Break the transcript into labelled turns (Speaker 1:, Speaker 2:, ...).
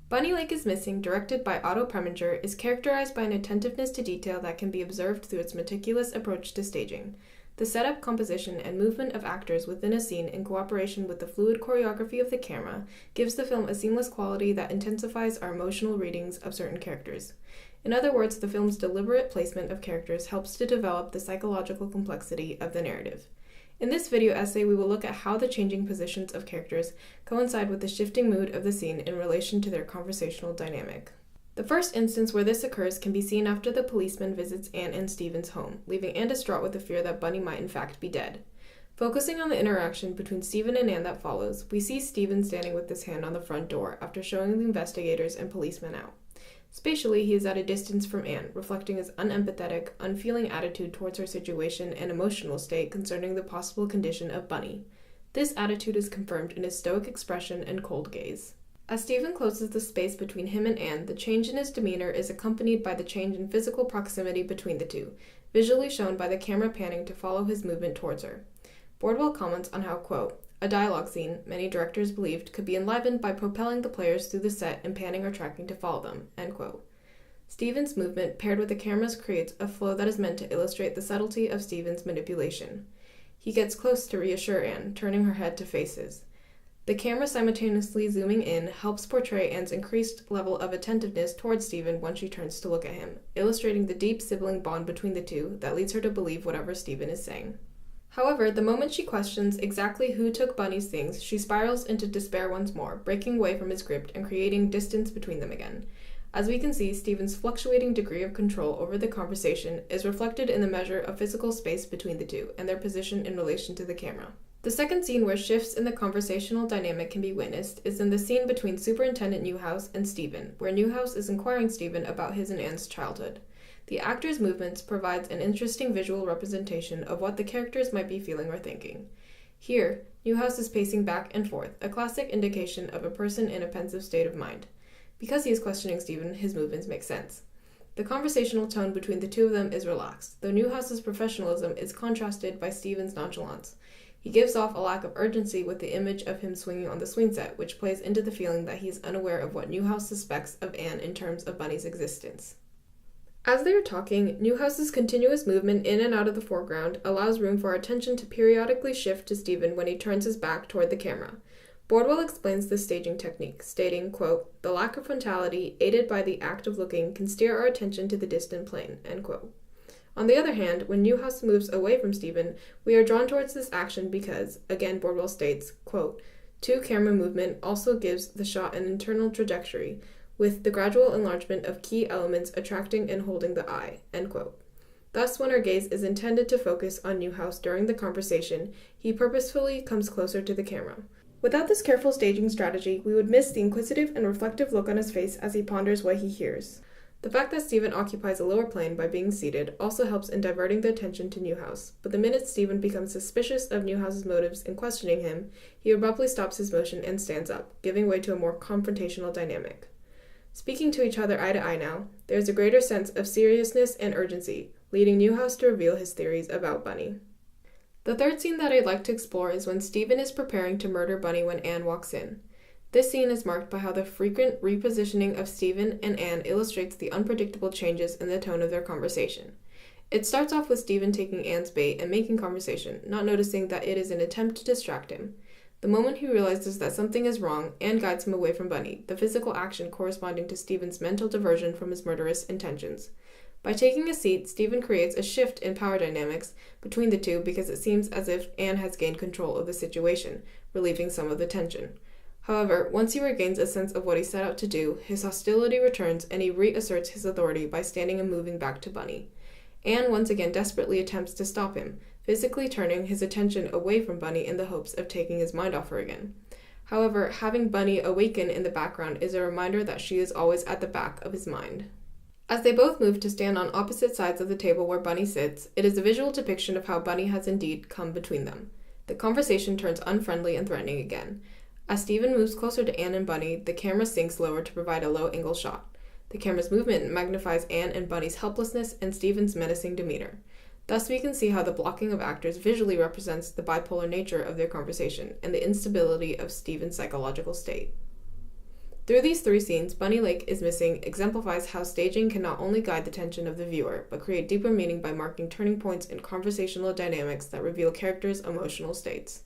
Speaker 1: Bunny Lake is Missing, directed by Otto Preminger, is characterized by an attentiveness to detail that can be observed through its meticulous approach to staging. The setup, composition, and movement of actors within a scene in cooperation with the fluid choreography of the camera gives the film a seamless quality that intensifies our emotional readings of certain characters. In other words, the film's deliberate placement of characters helps to develop the psychological complexity of the narrative. In this video essay, we will look at how the changing positions of characters coincide with the shifting mood of the scene in relation to their conversational dynamic. The first instance where this occurs can be seen after the policeman visits Anne and Stephen's home, leaving Anne distraught with the fear that Bunny might in fact be dead. Focusing on the interaction between Stephen and Anne that follows, we see Stephen standing with his hand on the front door after showing the investigators and policemen out. Spatially, he is at a distance from Anne, reflecting his unempathetic, unfeeling attitude towards her situation and emotional state concerning the possible condition of Bunny. This attitude is confirmed in his stoic expression and cold gaze. As Stephen closes the space between him and Anne, the change in his demeanor is accompanied by the change in physical proximity between the two, visually shown by the camera panning to follow his movement towards her. Bordwell comments on how, quote, a dialogue scene, many directors believed, could be enlivened by propelling the players through the set and panning or tracking to follow them, end quote. Stephen's movement, paired with the cameras, creates a flow that is meant to illustrate the subtlety of Stephen's manipulation. He gets close to reassure Anne, turning her head to face his. The camera simultaneously zooming in helps portray Anne's increased level of attentiveness towards Stephen when she turns to look at him, illustrating the deep sibling bond between the two that leads her to believe whatever Stephen is saying. However, the moment she questions exactly who took Bunny's things, she spirals into despair once more, breaking away from his grip and creating distance between them again. As we can see, Stephen's fluctuating degree of control over the conversation is reflected in the measure of physical space between the two and their position in relation to the camera. The second scene where shifts in the conversational dynamic can be witnessed is in the scene between Superintendent Newhouse and Stephen, where Newhouse is inquiring Stephen about his and Anne's childhood. The actor's movements provides an interesting visual representation of what the characters might be feeling or thinking. Here, Newhouse is pacing back and forth, a classic indication of a person in a pensive state of mind. Because he is questioning Stephen, his movements make sense. The conversational tone between the two of them is relaxed, though Newhouse's professionalism is contrasted by Stephen's nonchalance. He gives off a lack of urgency with the image of him swinging on the swing set, which plays into the feeling that he is unaware of what Newhouse suspects of Anne in terms of Bunny's existence. As they are talking, Newhouse's continuous movement in and out of the foreground allows room for our attention to periodically shift to Stephen when he turns his back toward the camera. Bordwell explains this staging technique, stating, quote, the lack of frontality, aided by the act of looking, can steer our attention to the distant plane, end quote. On the other hand, when Newhouse moves away from Stephen, we are drawn towards this action because, again Bordwell states, quote, two-camera movement also gives the shot an internal trajectory, with the gradual enlargement of key elements attracting and holding the eye, end quote. Thus, when our gaze is intended to focus on Newhouse during the conversation, he purposefully comes closer to the camera. Without this careful staging strategy, we would miss the inquisitive and reflective look on his face as he ponders what he hears. The fact that Stephen occupies a lower plane by being seated also helps in diverting the attention to Newhouse, but the minute Stephen becomes suspicious of Newhouse's motives in questioning him, he abruptly stops his motion and stands up, giving way to a more confrontational dynamic. Speaking to each other eye to eye now, there is a greater sense of seriousness and urgency, leading Newhouse to reveal his theories about Bunny. The third scene that I'd like to explore is when Stephen is preparing to murder Bunny when Anne walks in. This scene is marked by how the frequent repositioning of Stephen and Anne illustrates the unpredictable changes in the tone of their conversation. It starts off with Stephen taking Anne's bait and making conversation, not noticing that it is an attempt to distract him. The moment he realizes that something is wrong, Anne guides him away from Bunny, the physical action corresponding to Stephen's mental diversion from his murderous intentions. By taking a seat, Stephen creates a shift in power dynamics between the two because it seems as if Anne has gained control of the situation, relieving some of the tension. However, once he regains a sense of what he set out to do, his hostility returns and he reasserts his authority by standing and moving back to Bunny. Anne once again desperately attempts to stop him, physically turning his attention away from Bunny in the hopes of taking his mind off her again. However, having Bunny awaken in the background is a reminder that she is always at the back of his mind. As they both move to stand on opposite sides of the table where Bunny sits, it is a visual depiction of how Bunny has indeed come between them. The conversation turns unfriendly and threatening again. As Stephen moves closer to Anne and Bunny, the camera sinks lower to provide a low-angle shot. The camera's movement magnifies Anne and Bunny's helplessness and Stephen's menacing demeanor. Thus, we can see how the blocking of actors visually represents the bipolar nature of their conversation and the instability of Stephen's psychological state. Through these three scenes, Bunny Lake is Missing exemplifies how staging can not only guide the attention of the viewer, but create deeper meaning by marking turning points in conversational dynamics that reveal characters' emotional states.